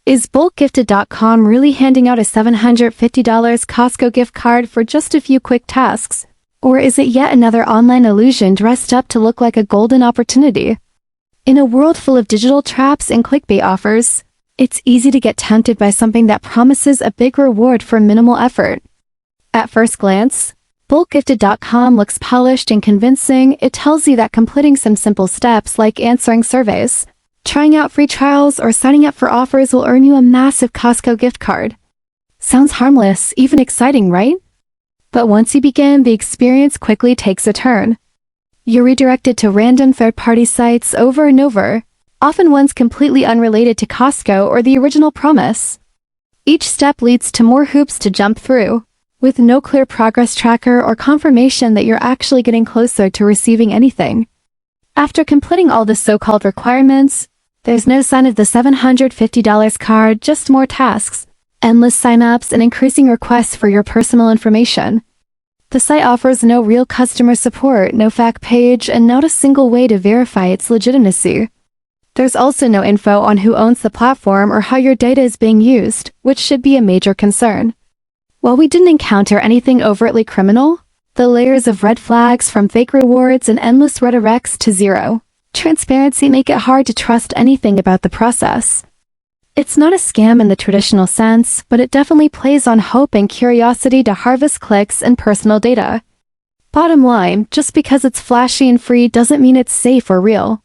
Is bulkgifted.com really handing out a $750 Costco gift card for just a few quick tasks? Or is it yet another online illusion dressed up to look like a golden opportunity? In a world full of digital traps and clickbait offers, it's easy to get tempted by something that promises a big reward for minimal effort. At first glance, bulkgifted.com looks polished and convincing. It tells you that completing some simple steps like answering surveys, trying out free trials, or signing up for offers will earn you a massive Costco gift card. Sounds harmless, even exciting, right? But once you begin, the experience quickly takes a turn. You're redirected to random third-party sites over and over, often ones completely unrelated to Costco or the original promise. Each step leads to more hoops to jump through, with no clear progress tracker or confirmation that you're actually getting closer to receiving anything. After completing all the so-called requirements, there's no sign of the $750 card, just more tasks, endless sign-ups, and increasing requests for your personal information. The site offers no real customer support, no fact page, and not a single way to verify its legitimacy. There's also no info on who owns the platform or how your data is being used, which should be a major concern. While we didn't encounter anything overtly criminal, the layers of red flags from fake rewards and endless redirects to zero transparency make it hard to trust anything about the process. It's not a scam in the traditional sense, but it definitely plays on hope and curiosity to harvest clicks and personal data. Bottom line, just because it's flashy and free doesn't mean it's safe or real.